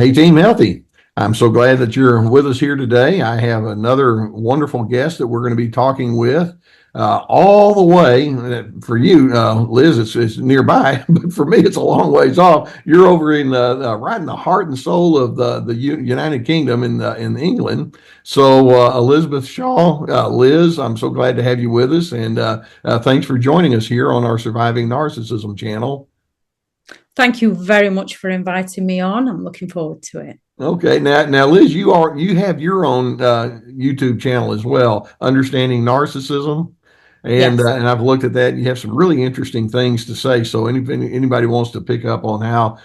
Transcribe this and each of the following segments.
Hey, Team Healthy. I'm so glad that you're with us here today. I have another wonderful guest that we're going to be talking with all the way. For you, Liz, it's nearby, but for me, it's a long ways off. You're over in right in the heart and soul of the United Kingdom in England. So, Elizabeth Shaw, Liz, I'm so glad to have you with us, and thanks for joining us here on our Surviving Narcissism channel. Thank you very much for inviting me on. I'm looking forward to it. Okay, now, Liz, you have your own YouTube channel as well, Understanding Narcissism, Yes. and I've looked at that. You have some really interesting things to say. So anybody wants to pick up on how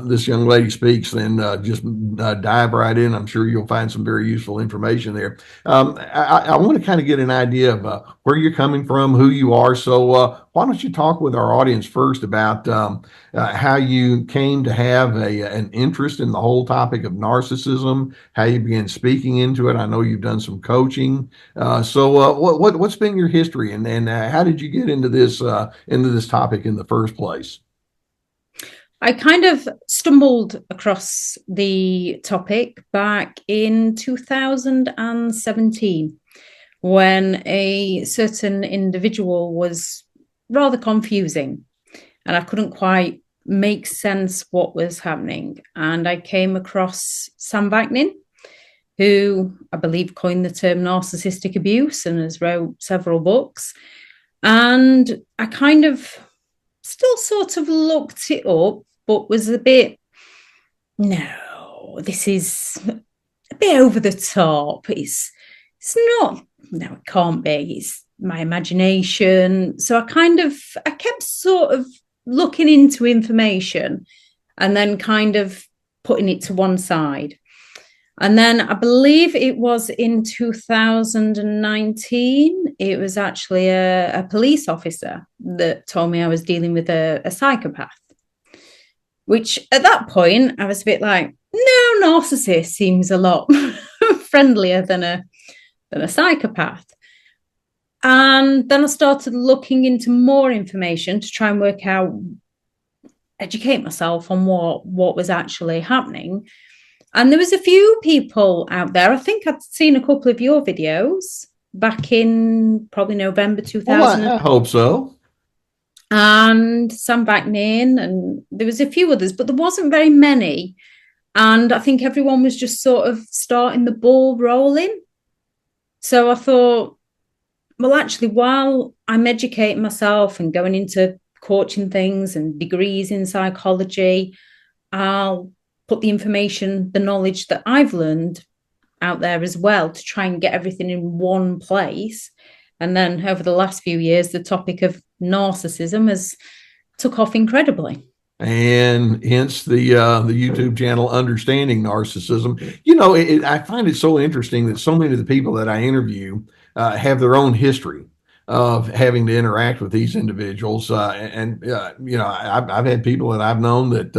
this young lady speaks, then just dive right in. I'm sure you'll find some very useful information there. I want to kind of get an idea of where you're coming from, who you are. So why don't you talk with our audience first about how you came to have an interest in the whole topic of narcissism, how you began speaking into it. I know you've done some coaching. What's been your history, and how did you get into this topic in the first place? I kind of stumbled across the topic back in 2017 when a certain individual was rather confusing and I couldn't quite make sense what was happening. And I came across Sam Vaknin, who I believe coined the term narcissistic abuse and has wrote several books. And I kind of still sort of looked it up, but was a bit, no, this is a bit over the top. It's not, no, it can't be. It's my imagination. So I kept sort of looking into information and then kind of putting it to one side. And then I believe it was in 2019, it was actually a police officer that told me I was dealing with a psychopath, which at that point I was a bit like, no, narcissist seems a lot friendlier than a psychopath. And then I started looking into more information to try and work out, educate myself on what was actually happening. And there was a few people out there. I think I'd seen a couple of your videos back in probably November Well, 2000. I hope so. And Sam Vaknin, and there was a few others, but there wasn't very many. And I think everyone was just sort of starting the ball rolling. So I thought, well, actually, while I'm educating myself and going into coaching things and degrees in psychology, I'll put the information, the knowledge that I've learned out there as well to try and get everything in one place. And then over the last few years, the topic of narcissism has took off incredibly. And hence the YouTube channel Understanding Narcissism. I find it so interesting that so many of the people that I interview have their own history of having to interact with these individuals. I've had people that I've known that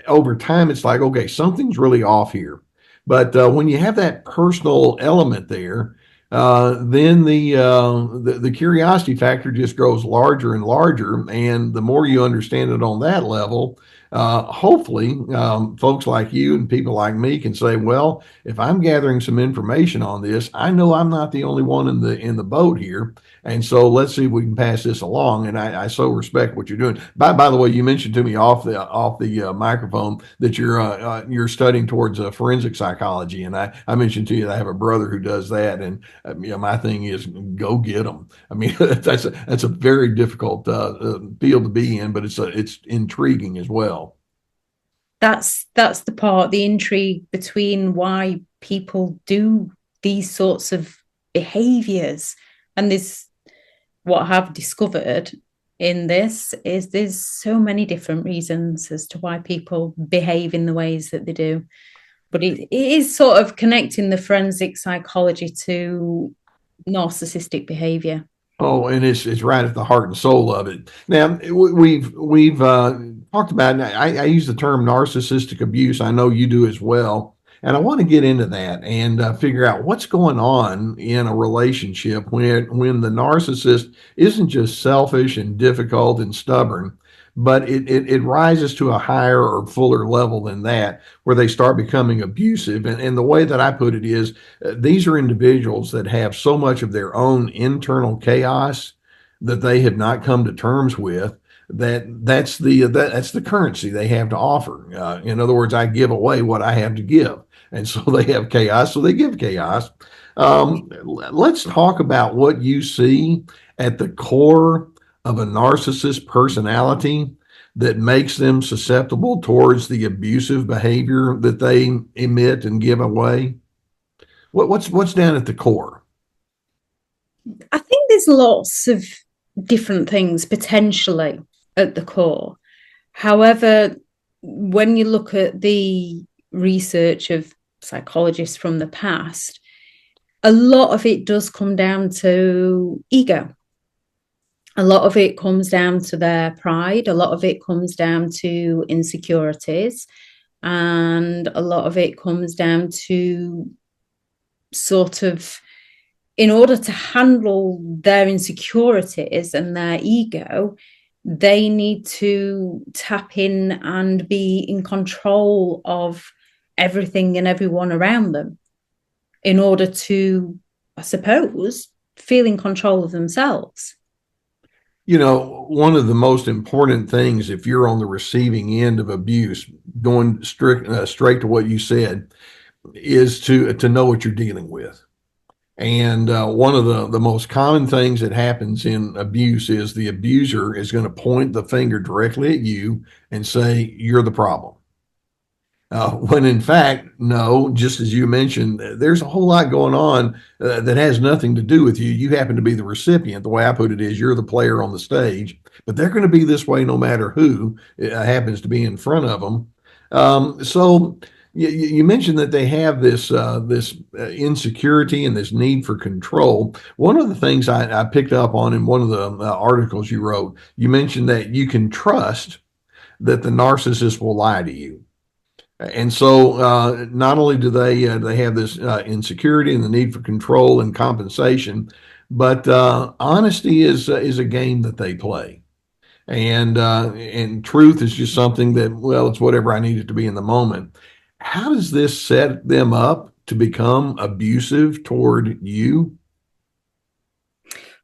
over time it's like, okay, something's really off here. But when you have that personal element there, then the curiosity factor just grows larger and larger, and the more you understand it on that level, hopefully, folks like you and people like me can say, well, if I'm gathering some information on this, I know I'm not the only one in the boat here, and so let's see if we can pass this along. And I so respect what you're doing. By the way, you mentioned to me off the microphone that you're studying towards forensic psychology, and I mentioned to you that I have a brother who does that, and my thing is go get them. I mean, that's a very difficult field to be in, but it's intriguing as well. That's the part, the intrigue between why people do these sorts of behaviors. And this, what I've discovered in this is there's so many different reasons as to why people behave in the ways that they do. But it is sort of connecting the forensic psychology to narcissistic behavior. Oh, and it's right at the heart and soul of it. Now we've talked about. I use the term narcissistic abuse. I know you do as well, and I want to get into that and figure out what's going on in a relationship when the narcissist isn't just selfish and difficult and stubborn, but it rises to a higher or fuller level than that, where they start becoming abusive. And the way that I put it is, these are individuals that have so much of their own internal chaos that they have not come to terms with, that's the currency they have to offer. In other words, I give away what I have to give, and so they have chaos, so they give chaos. Let's talk about what you see at the core of a narcissist personality that makes them susceptible towards the abusive behavior that they emit and give away. What's down at the core? I think there's lots of different things potentially at the core. However, when you look at the research of psychologists from the past, a lot of it does come down to ego. A lot of it comes down to their pride. A lot of it comes down to insecurities. And a lot of it comes down to sort of, in order to handle their insecurities and their ego, they need to tap in and be in control of everything and everyone around them in order to, I suppose, feel in control of themselves. You know, one of the most important things, if you're on the receiving end of abuse, going straight to what you said, is to know what you're dealing with. And one of the most common things that happens in abuse is the abuser is going to point the finger directly at you and say, you're the problem. When in fact, no, just as you mentioned, there's a whole lot going on that has nothing to do with you. You happen to be the recipient. The way I put it is, you're the player on the stage, but they're going to be this way no matter who happens to be in front of them. So you mentioned that they have this insecurity and this need for control. One of the things I picked up on in one of the articles you wrote, you mentioned that you can trust that the narcissist will lie to you. And so, not only do they have this insecurity and the need for control and compensation, but honesty is a game that they play, and truth is just something that, well, it's whatever I need it to be in the moment. How does this set them up to become abusive toward you?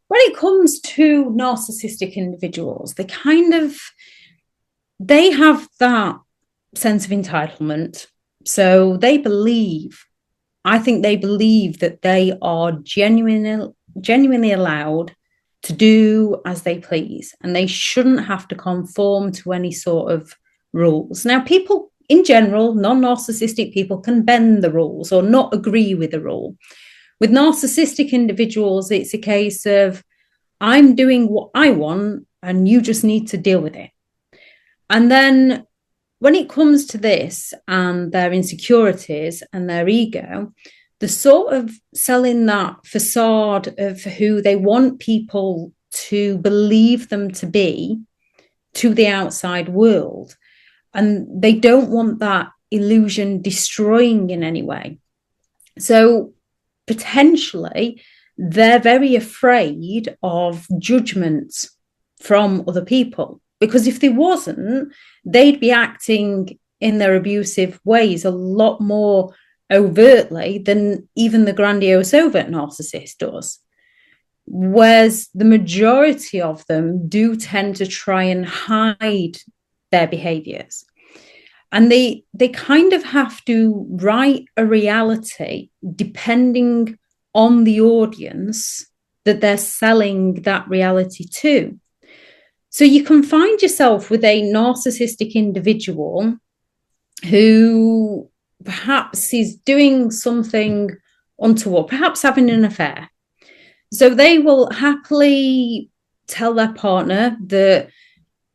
When it comes to narcissistic individuals, they have that sense of entitlement. So I think they believe that they are genuinely allowed to do as they please, and they shouldn't have to conform to any sort of rules. Now, people in general, non-narcissistic people, can bend the rules or not agree with the rule. With narcissistic individuals, it's a case of, I'm doing what I want and you just need to deal with it. And then when it comes to this and their insecurities and their ego, they're sort of selling that facade of who they want people to believe them to be to the outside world. And they don't want that illusion destroying in any way. So potentially, they're very afraid of judgment from other people. Because if they wasn't, they'd be acting in their abusive ways a lot more overtly than even the grandiose overt narcissist does. Whereas the majority of them do tend to try and hide their behaviors. And they kind of have to write a reality depending on the audience that they're selling that reality to. So you can find yourself with a narcissistic individual who perhaps is doing something untoward, perhaps having an affair. So they will happily tell their partner that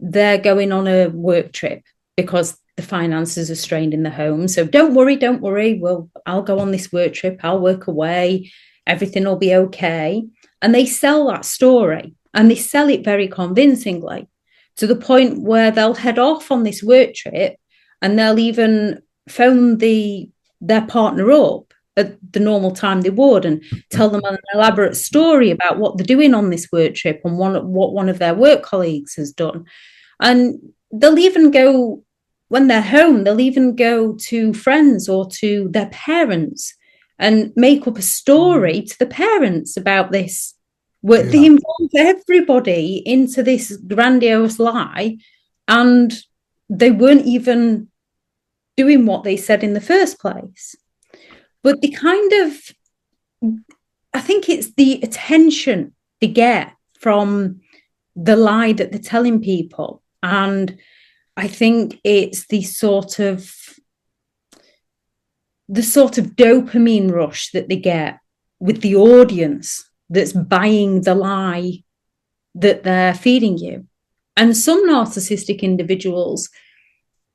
they're going on a work trip because the finances are strained in the home. So don't worry. Well, I'll go on this work trip. I'll work away. Everything will be okay. And they sell that story, and they sell it very convincingly, to the point where they'll head off on this work trip and they'll even phone their partner up at the normal time they would and tell them an elaborate story about what they're doing on this work trip and what one of their work colleagues has done. And they'll even go, when they're home, they'll even go to friends or to their parents and make up a story to the parents about this. Where they Yeah. involve everybody into this grandiose lie, and they weren't even doing what they said in the first place. But they kind of, I think it's the attention they get from the lie that they're telling people. And I think it's the sort of dopamine rush that they get with the audience that's buying the lie that they're feeding you. And some narcissistic individuals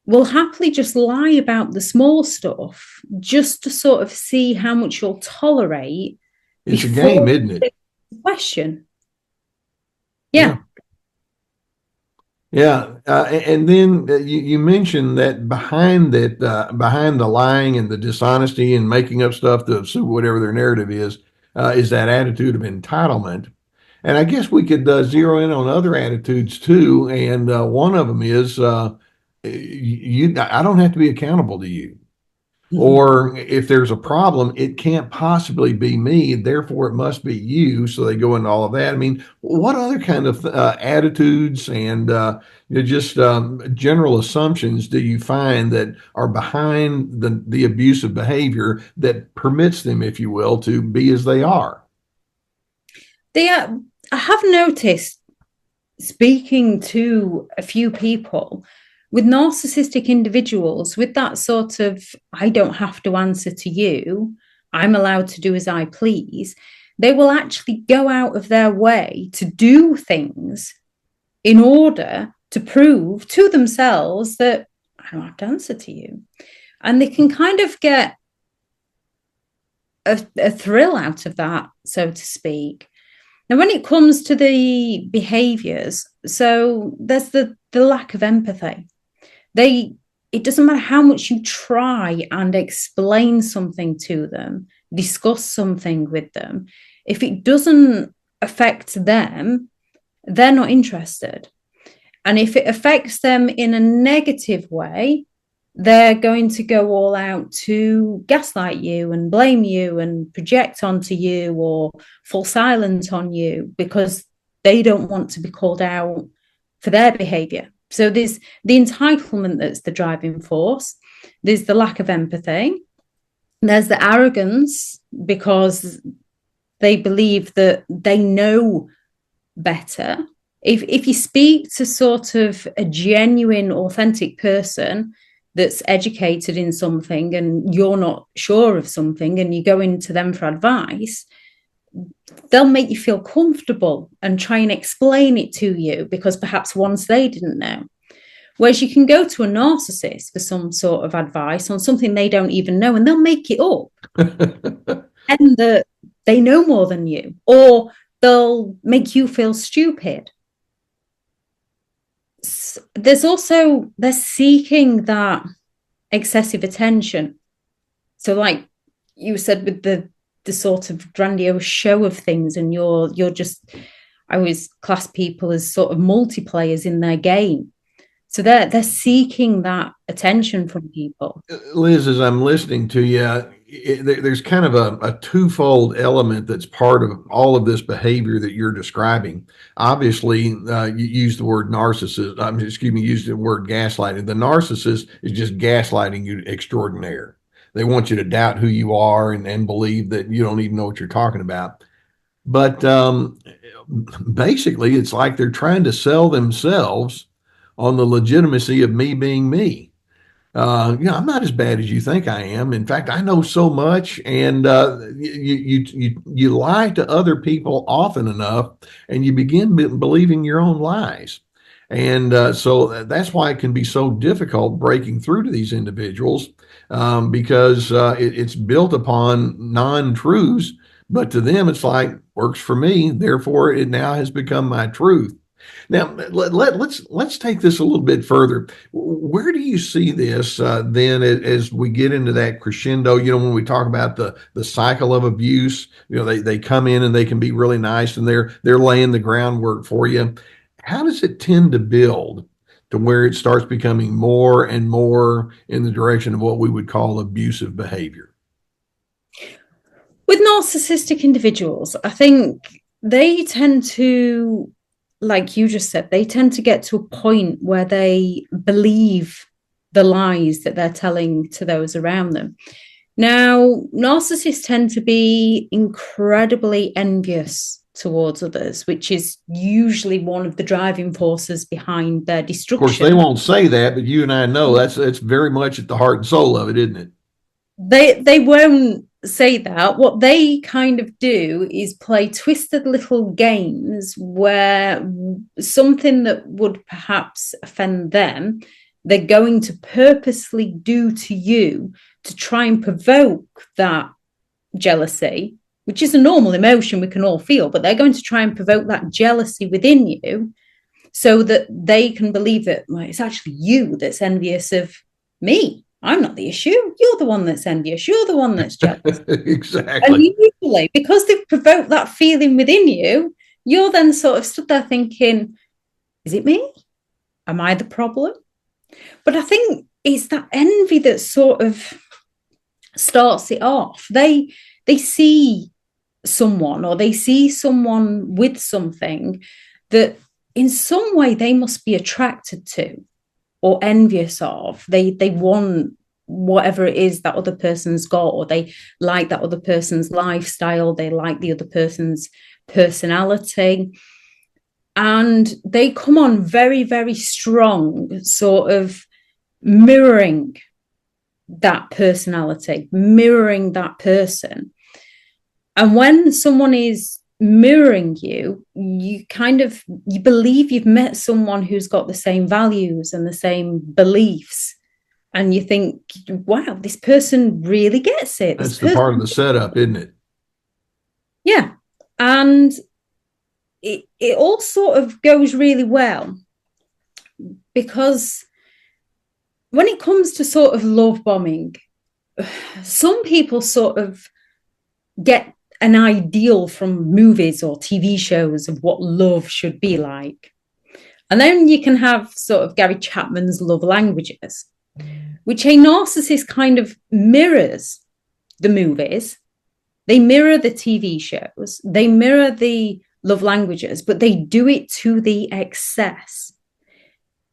will happily just lie about the small stuff just to sort of see how much you'll tolerate It's a game, before isn't it? the question. Yeah. Yeah. Yeah, and then you mentioned that behind the lying and the dishonesty and making up stuff to suit whatever their narrative is that attitude of entitlement. And I guess we could zero in on other attitudes too. And one of them is I don't have to be accountable to you. Or if there's a problem, it can't possibly be me, therefore it must be you. So they go into all of that. I mean, what other kind of attitudes and just general assumptions do you find that are behind the abusive behavior that permits them, if you will, to be as they are? I have noticed, speaking to a few people, with narcissistic individuals, with that sort of, I don't have to answer to you, I'm allowed to do as I please, they will actually go out of their way to do things in order to prove to themselves that I don't have to answer to you. And they can kind of get a thrill out of that, so to speak. Now, when it comes to the behaviors, so there's the lack of empathy. It doesn't matter how much you try and explain something to them, discuss something with them, if it doesn't affect them, they're not interested. And if it affects them in a negative way, they're going to go all out to gaslight you and blame you and project onto you or fall silent on you because they don't want to be called out for their behavior. So there's the entitlement that's the driving force. There's the lack of empathy. There's the arrogance because they believe that they know better. If you speak to sort of a genuine, authentic person that's educated in something and you're not sure of something and you go into them for advice, they'll make you feel comfortable and try and explain it to you because perhaps once they didn't know. Whereas you can go to a narcissist for some sort of advice on something they don't even know and they'll make it up and that they know more than you, or they'll make you feel stupid. There's also, they're seeking that excessive attention. So like you said with the sort of grandiose show of things, and you're just, I always class people as sort of multiplayers in their game. So they're seeking that attention from people. Liz, as I'm listening to you, there's kind of a twofold element that's part of all of this behavior that you're describing. Obviously, you use the word narcissist. Use the word gaslighting. The narcissist is just gaslighting you extraordinaire. They want you to doubt who you are and believe that you don't even know what you're talking about. But basically, it's like they're trying to sell themselves on the legitimacy of me being me. I'm not as bad as you think I am. In fact, I know so much, and you lie to other people often enough, and you begin believing your own lies. And so that's why it can be so difficult breaking through to these individuals because it's built upon non-truths. But to them, it's like works for me, therefore it now has become my truth. Now, let's take this a little bit further. Where do you see this then as we get into that crescendo? When we talk about the cycle of abuse, they come in and they can be really nice and they're laying the groundwork for you. How does it tend to build? to where it starts becoming more and more in the direction of what we would call abusive behavior? With narcissistic individuals, I think they tend to, like you just said, they tend to get to a point where they believe the lies that they're telling to those around them. Now, narcissists tend to be incredibly envious towards others, which is usually one of the driving forces behind their destruction. Of course, they won't say that, but you and I know it's very much at the heart and soul of it, isn't it? They won't say that. What they kind of do is play twisted little games where something that would perhaps offend them, they're going to purposely do to you to try and provoke that jealousy, which is a normal emotion we can all feel, but they're going to try and provoke that jealousy within you so that they can believe that, well, it's actually you that's envious of me. I'm not the issue. You're the one that's envious. You're the one that's jealous. Exactly. And usually, because they've provoked that feeling within you, you're then sort of stood there thinking, is it me? Am I the problem? But I think it's that envy that sort of starts it off. They see someone, or they see someone with something that in some way they must be attracted to or envious of. They want whatever it is that other person's got, or they like that other person's lifestyle, they like the other person's personality, and they come on very, very strong, sort of mirroring that personality, mirroring that person. And when someone is mirroring you, you believe you've met someone who's got the same values and the same beliefs, and you think, wow, this person really gets it. That's the part of the setup, isn't it? Yeah. And it all sort of goes really well, because when it comes to sort of love bombing, some people sort of get an ideal from movies or TV shows of what love should be like. And then you can have sort of Gary Chapman's love languages, which a narcissist kind of mirrors the movies. They mirror the TV shows. They mirror the love languages, but they do it to the excess.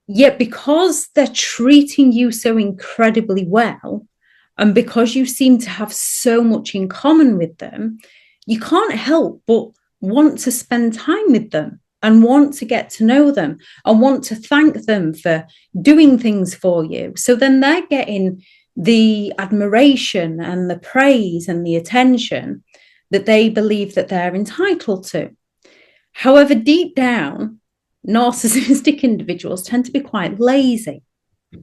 Yet because they're treating you so incredibly well, and because you seem to have so much in common with them, you can't help but want to spend time with them and want to get to know them and want to thank them for doing things for you. So then they're getting the admiration and the praise and the attention that they believe that they're entitled to. However, deep down, narcissistic individuals tend to be quite lazy.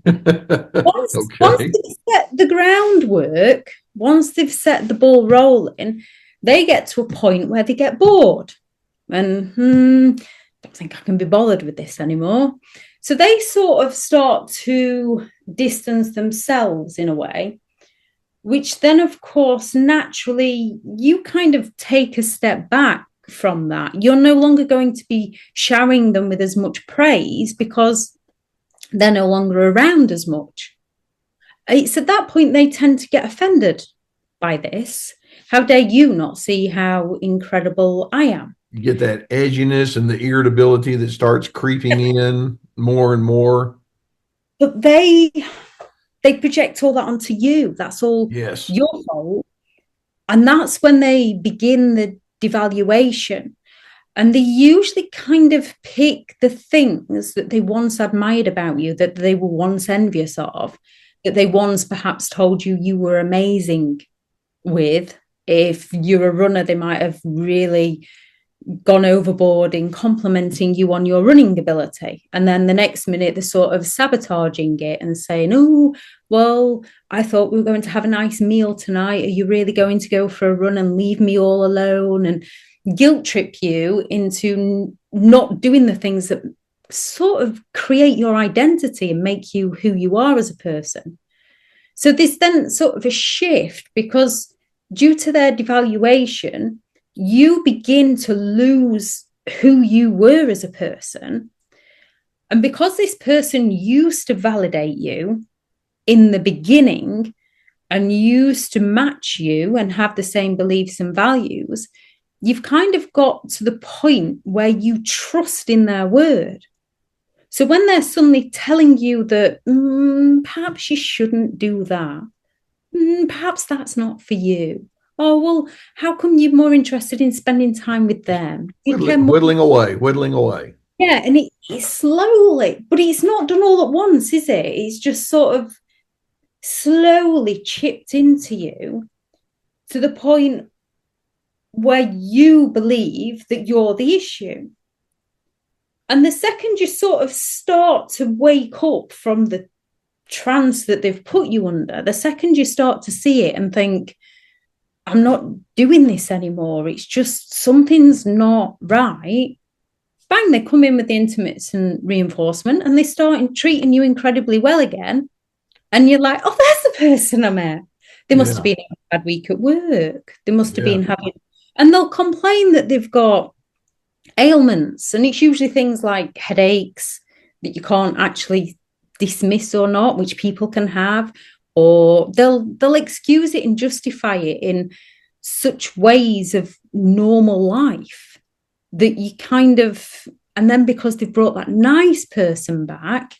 Once they've set the groundwork, once they've set the ball rolling, they get to a point where they get bored and don't think I can be bothered with this anymore. So they sort of start to distance themselves in a way, which then, of course, naturally, you kind of take a step back from that. You're no longer going to be showering them with as much praise because they're no longer around as much. It's at that point they tend to get offended by this. How dare you not see how incredible I am? You get that edginess and the irritability that starts creeping in more and more. But they project all that onto you. That's all your fault. And that's when they begin the devaluation. And they usually kind of pick the things that they once admired about you, that they were once envious of, that they once perhaps told you you were amazing with. If you're a runner, they might have really gone overboard in complimenting you on your running ability. And then the next minute, they're sort of sabotaging it and saying, oh, well, I thought we were going to have a nice meal tonight. Are you really going to go for a run and leave me all alone? And guilt trip you into not doing the things that sort of create your identity and make you who you are as a person. So this then sort of a shift, because due to their devaluation, you begin to lose who you were as a person. And because this person used to validate you in the beginning and used to match you and have the same beliefs and values, you've kind of got to the point where you trust in their word. So when they're suddenly telling you that perhaps you shouldn't do that, perhaps that's not for you. Oh, well, how come you're more interested in spending time with them? You care more. Whittling away, whittling away. Yeah, and it's slowly, but it's not done all at once, is it? It's just sort of slowly chipped into you to the point where you believe that you're the issue. And the second you sort of start to wake up from the trance that they've put you under, the second you start to see it and think, I'm not doing this anymore, it's just something's not right, bang, they come in with the intimates and reinforcement and they start treating you incredibly well again. And you're like, oh, that's the person I met. They must have been having a bad week at work. They must have been having, and they'll complain that they've got ailments. And it's usually things like headaches that you can't actually dismiss or not, which people can have, or they'll excuse it and justify it in such ways of normal life that you kind of, and then because they've brought that nice person back,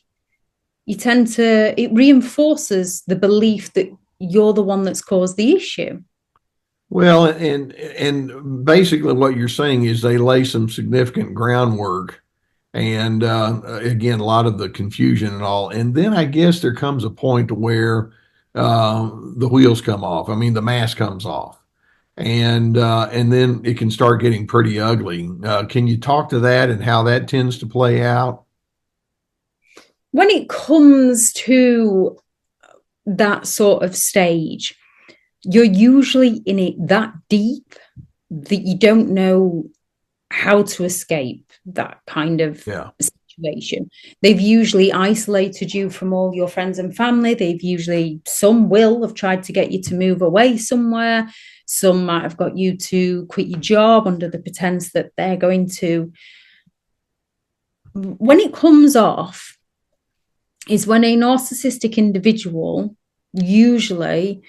you tend to, it reinforces the belief that you're the one that's caused the issue. Well, and basically what you're saying is they lay some significant groundwork, and again, a lot of the confusion and all, and then I guess there comes a point where the wheels come off. I mean, the mask comes off, and then it can start getting pretty ugly. Can you talk to that and how that tends to play out? When it comes to that sort of stage, you're usually in it that deep that you don't know how to escape that kind of situation. They've usually isolated you from all your friends and family. They've usually, some will have tried to get you to move away somewhere. Some might have got you to quit your job under the pretense that they're going to. When it comes off is when a narcissistic individual usually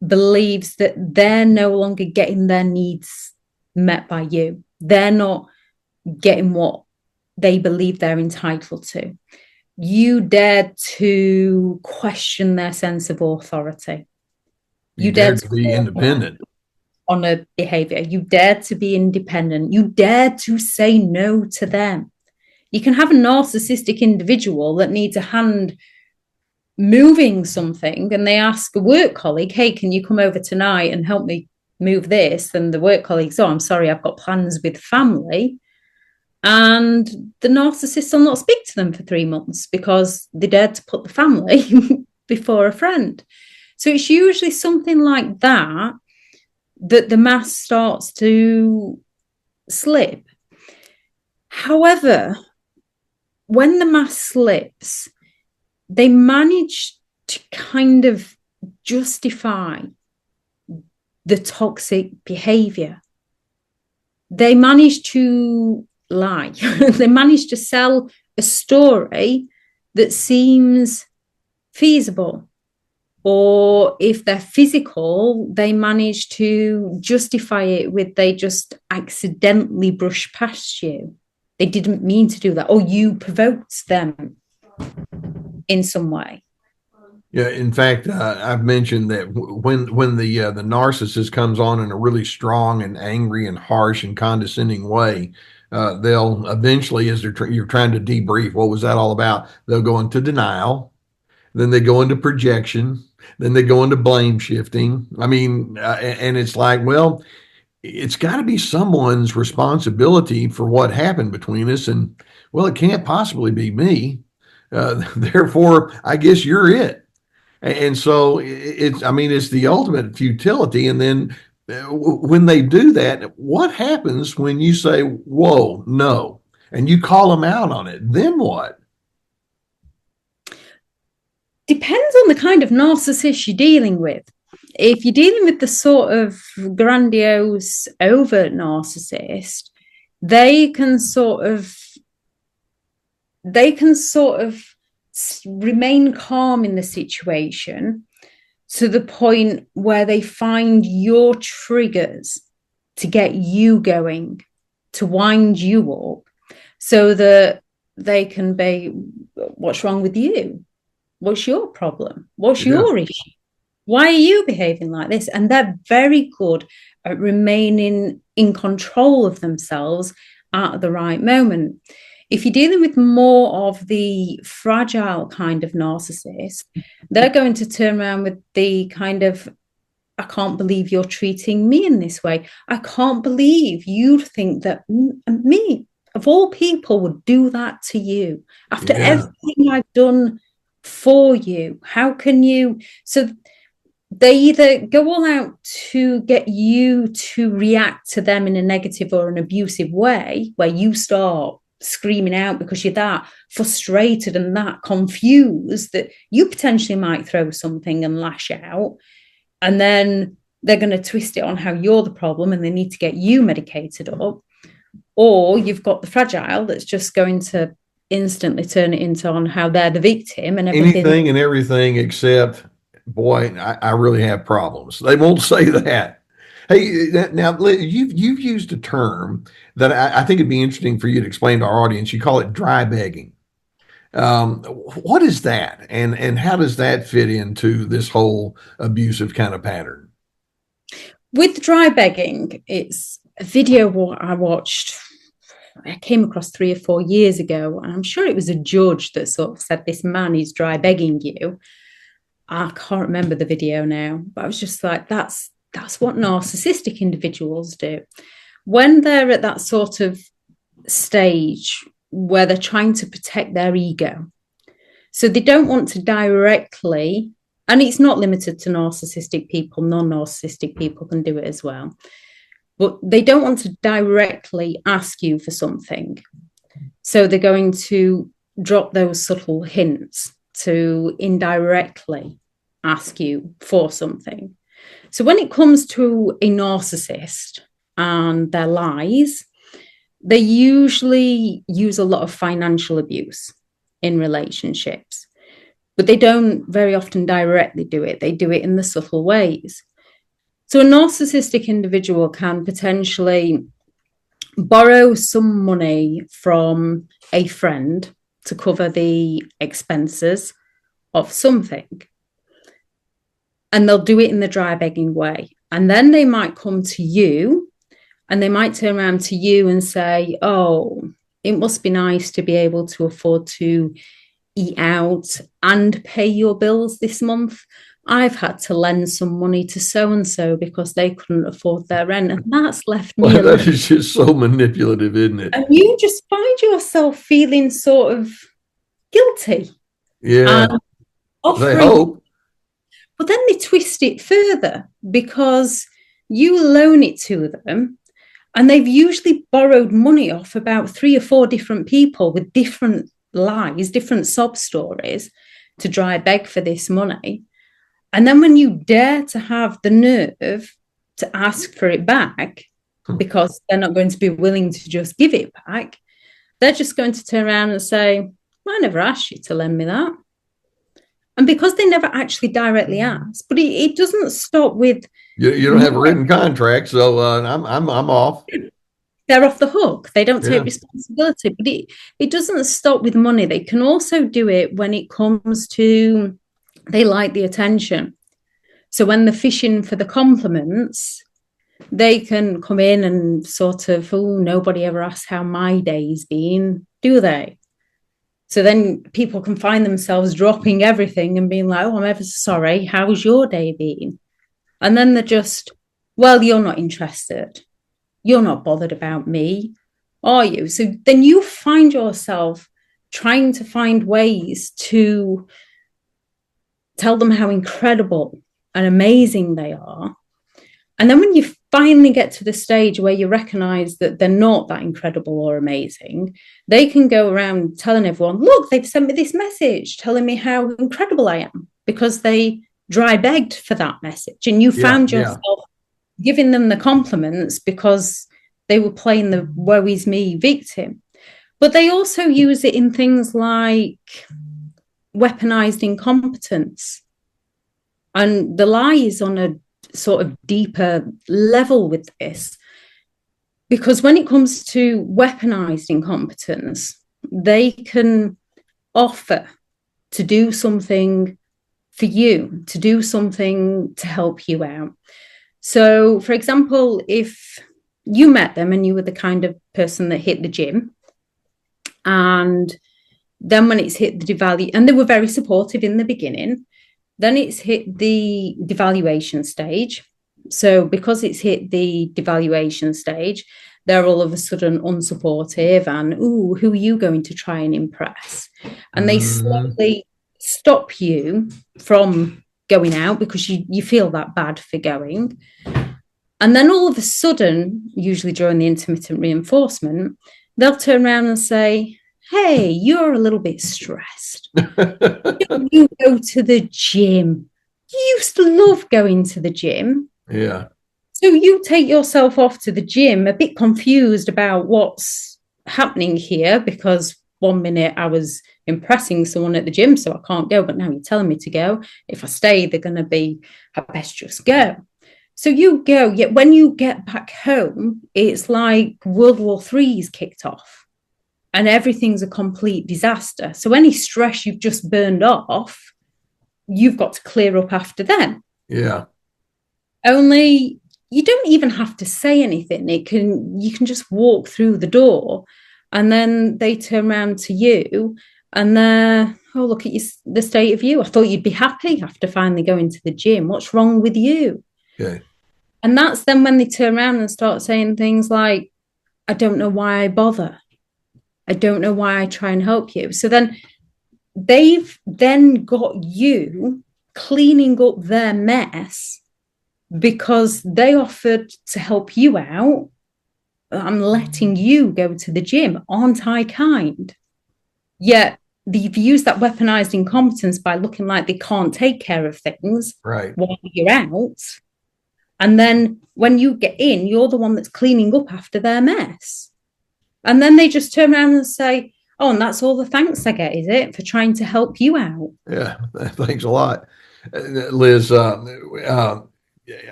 believes that they're no longer getting their needs met by you. They're not getting what they believe they're entitled to. You dare to question their sense of authority. You dare to be independent on a behavior. You dare to be independent. You dare to say no to them. You can have a narcissistic individual that needs a hand moving something and they ask a work colleague, hey, can you come over tonight and help me move this? And the work colleague says, oh, I'm sorry, I've got plans with family. And the narcissist will not speak to them for 3 months because they dared to put the family before a friend. So it's usually something like that that the mask starts to slip. However, when the mask slips, they manage to kind of justify the toxic behavior. They manage to lie. They manage to sell a story that seems feasible. Or if they're physical, they manage to justify it with they just accidentally brushed past you. They didn't mean to do that. Or you provoked them in some way. Yeah, in fact, I've mentioned that when the narcissist comes on in a really strong and angry and harsh and condescending way, they'll eventually, as you're trying to debrief, what was that all about? They'll go into denial, then they go into projection, then they go into blame shifting. I mean, and it's like, well, it's got to be someone's responsibility for what happened between us, and well, it can't possibly be me. Therefore, I guess you're it. And so it's the ultimate futility. And then when they do that, what happens when you say, whoa, no, and you call them out on it? Then what? Depends on the kind of narcissist you're dealing with. If you're dealing with the sort of grandiose, overt narcissist, they can sort of they can sort of remain calm in the situation to the point where they find your triggers to get you going, to wind you up, so that they can be, what's wrong with you? What's your problem? What's Yeah. your issue? Why are you behaving like this? And they're very good at remaining in control of themselves at the right moment. If you're dealing with more of the fragile kind of narcissist, they're going to turn around with the kind of, I can't believe you're treating me in this way. I can't believe you'd think that me, of all people, would do that to you after everything I've done for you. How can you? So they either go all out to get you to react to them in a negative or an abusive way, where you start screaming out because you're that frustrated and that confused that you potentially might throw something and lash out. And then they're going to twist it on how you're the problem and they need to get you medicated up. Or you've got the fragile that's just going to instantly turn it into on how they're the victim and everything. Anything and everything except, boy, I really have problems. They won't say that. Hey, now you've used a term that I think it'd be interesting for you to explain to our audience. You call it dry begging. What is that, and how does that fit into this whole abusive kind of pattern? With dry begging, it's a video I watched. I came across 3 or 4 years ago, and I'm sure it was a judge that sort of said, this man is dry begging you. I can't remember the video now, but I was just like, that's what narcissistic individuals do. When they're at that sort of stage where they're trying to protect their ego. So they don't want to directly, and it's not limited to narcissistic people, non-narcissistic people can do it as well. But they don't want to directly ask you for something. So they're going to drop those subtle hints to indirectly ask you for something. So when it comes to a narcissist and their lies, they usually use a lot of financial abuse in relationships, but they don't very often directly do it. They do it in the subtle ways. So a narcissistic individual can potentially borrow some money from a friend to cover the expenses of something. And they'll do it in the dry begging way. And then they might come to you and they might turn around to you and say, oh, it must be nice to be able to afford to eat out and pay your bills this month. I've had to lend some money to so-and-so because they couldn't afford their rent. And that's left me alone. That is just so manipulative, isn't it? And you just find yourself feeling sort of guilty. Yeah. They hope. But then they twist it further because you loan it to them and they've usually borrowed money off about 3 or 4 different people with different lies, different sob stories to dry beg for this money. And then when you dare to have the nerve to ask for it back, because they're not going to be willing to just give it back, they're just going to turn around and say, I never asked you to lend me that. And because they never actually directly ask, but it doesn't stop with... You don't have a written contract, so I'm off. They're off the hook. They don't take responsibility. But it doesn't stop with money. They can also do it when it comes to... They like the attention. So when they're fishing for the compliments, they can come in and sort of, oh, nobody ever asks how my day's been, do they? So then people can find themselves dropping everything and being like, oh, I'm ever so sorry. How's your day been? And then they're just, well, you're not interested. You're not bothered about me, are you? So then you find yourself trying to find ways to tell them how incredible and amazing they are. And then when you finally get to the stage where you recognize that they're not that incredible or amazing, they can go around telling everyone, look, they've sent me this message telling me how incredible I am, because they dry begged for that message. And you found yourself giving them the compliments because they were playing the woe is me victim. But they also use it in things like weaponized incompetence. And the lie is on a sort of deeper level with this, because when it comes to weaponized incompetence, they can offer to do something for you, to do something to help you out. So, for example, if you met them and you were the kind of person that hit the gym, and then when it's hit the devalue, and they were very supportive in the beginning, then it's hit the devaluation stage. So because it's hit the devaluation stage, they're all of a sudden unsupportive and, ooh, who are you going to try and impress? And they slowly stop you from going out because you feel that bad for going. And then all of a sudden, usually during the intermittent reinforcement, they'll turn around and say, hey, you're a little bit stressed. You go to the gym. You used to love going to the gym. Yeah. So you take yourself off to the gym, a bit confused about what's happening here, because 1 minute I was impressing someone at the gym, so I can't go, but now you're telling me to go. If I stay, they're going to be, I best just go. So you go, yet when you get back home, it's like World War III's kicked off and everything's a complete disaster. So any stress you've just burned off, you've got to clear up after then. Yeah. Only you don't even have to say anything. You can just walk through the door, and then they turn around to you and they're, oh, look at the state of you. I thought you'd be happy after finally going to the gym. What's wrong with you? Okay. And that's then when they turn around and start saying things like, I don't know why I bother. I don't know why I try and help you. So then they've then got you cleaning up their mess because they offered to help you out. I'm letting you go to the gym. Aren't I kind? Yet they've used that weaponized incompetence by looking like they can't take care of things right while you're out. And then when you get in, you're the one that's cleaning up after their mess. And then they just turn around and say, oh, and that's all the thanks I get, is it, for trying to help you out? Yeah. Thanks a lot. Liz, I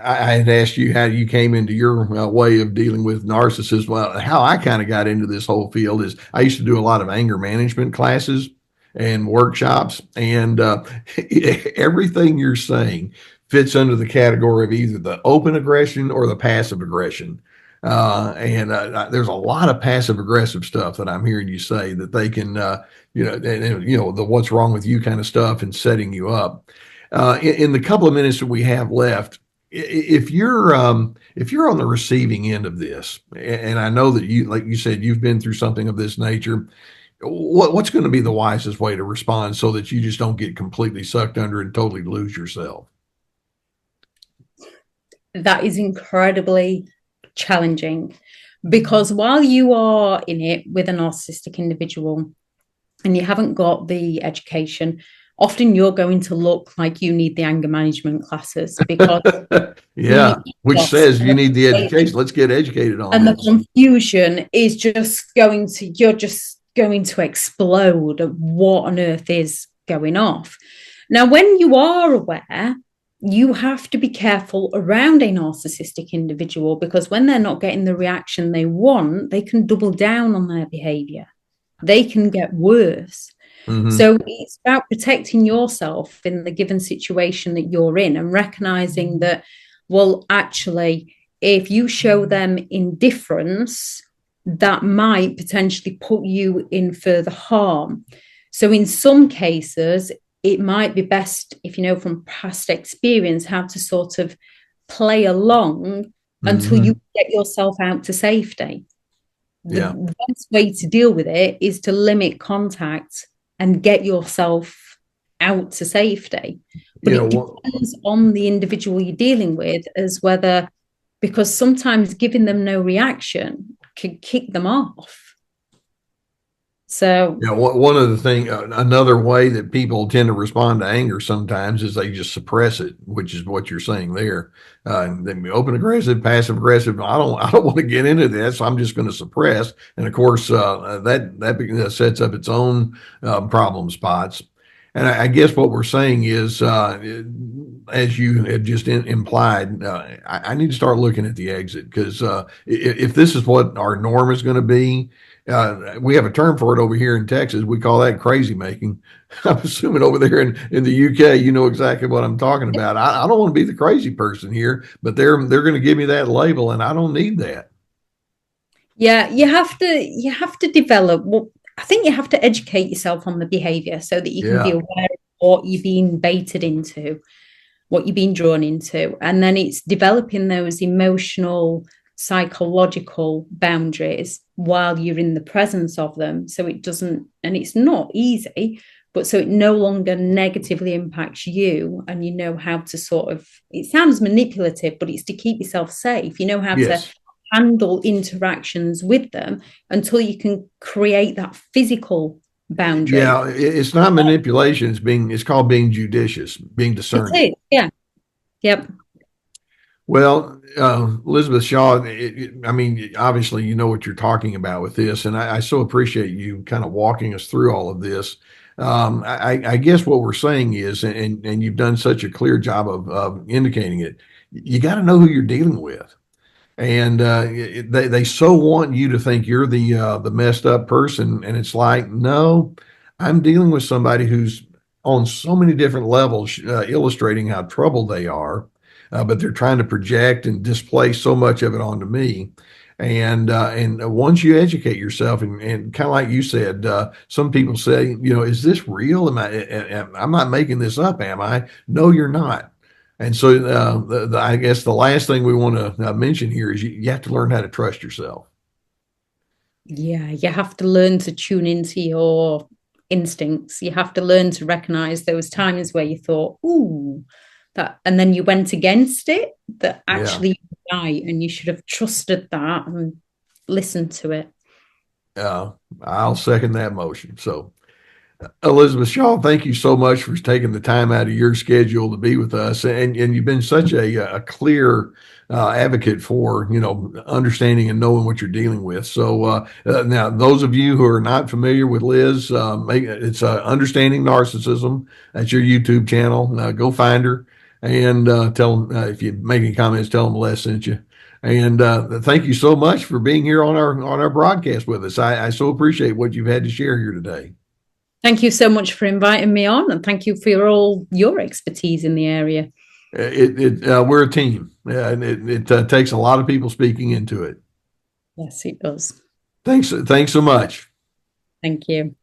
had asked you how you came into your way of dealing with narcissists. Well, how I kind of got into this whole field is I used to do a lot of anger management classes and workshops, and everything you're saying fits under the category of either the open aggression or the passive aggression. There's a lot of passive aggressive stuff that I'm hearing you say that they can, the what's wrong with you kind of stuff and setting you up. In the couple of minutes that we have left, if you're on the receiving end of this, and I know that you, like you said, you've been through something of this nature, what's going to be the wisest way to respond so that you just don't get completely sucked under and totally lose yourself? That is incredibly challenging, because while you are in it with a narcissistic individual and you haven't got the education, often you're going to look like you need the anger management classes because yeah, which says you need the education. Let's get educated on and this. The confusion is just you're just going to explode at what on earth is going off. Now, when you are aware, you have to be careful around a narcissistic individual, because when they're not getting the reaction they want, they can double down on their behavior. They can get worse. Mm-hmm. So it's about protecting yourself in the given situation that you're in and recognizing that, well, actually, if you show them indifference, that might potentially put you in further harm. So in some cases, it might be best, if you know from past experience, how to sort of play along until you get yourself out to safety. The best way to deal with it is to limit contact and get yourself out to safety. But it depends on the individual you're dealing with as whether, because sometimes giving them no reaction can kick them off. So, One of the thing, another way that people tend to respond to anger sometimes is they just suppress it, which is what you're saying there. They be open aggressive, passive aggressive. I don't want to get into that, so I'm just going to suppress. And of course, that sets up its own problem spots. And I guess what we're saying is, as you have just implied, I need to start looking at the exit because if this is what our norm is going to be, we have a term for it over here in Texas. We call that crazy making. I'm assuming over there in the UK, you know exactly what I'm talking about. I don't want to be the crazy person here, but they're going to give me that label, and I don't need that. yeah, you have to develop. Well, I think you have to educate yourself on the behavior so that you can be Yeah. aware of what you're being baited into, what you're being drawn into. And then it's developing those emotional, psychological boundaries while you're in the presence of them. So it doesn't, and it's not easy, but so it no longer negatively impacts you. And you know how to sort of, it sounds manipulative, but it's to keep yourself safe. You know how to Yes. handle interactions with them until you can create that physical boundary. Yeah. It's not manipulation. It's called being judicious, being It discerning. is, yeah. Yep. Well, Elizabeth Shaw, I mean, obviously, you know what you're talking about with this, and I so appreciate you kind of walking us through all of this. I guess what we're saying is, and you've done such a clear job of indicating it, you got to know who you're dealing with. And they so want you to think you're the messed up person, and it's like, no, I'm dealing with somebody who's on so many different levels, illustrating how troubled they are, but they're trying to project and display so much of it onto me. And once you educate yourself, and kind of like you said, some people say, is this real? I'm not making this up, am I? No, you're not. And so, I guess the last thing we want to mention here is you have to learn how to trust yourself. Yeah, you have to learn to tune into your instincts. You have to learn to recognize those times where you thought, ooh, that, and then you went against it, that Yeah. actually you're right. And you should have trusted that and listened to it. Uh, I'll second that motion. So, Elizabeth Shaw, thank you so much for taking the time out of your schedule to be with us, and you've been such a clear advocate for understanding and knowing what you're dealing with. So now, those of you who are not familiar with Liz, it's Understanding Narcissism. That's your YouTube channel. Go find her and tell them if you make any comments, tell them Les sent you. And thank you so much for being here on our broadcast with us. I so appreciate what you've had to share here today. Thank you so much for inviting me on, and thank you for all your expertise in the area. We're a team, and it takes a lot of people speaking into it. Yes, it does. Thanks so much. Thank you.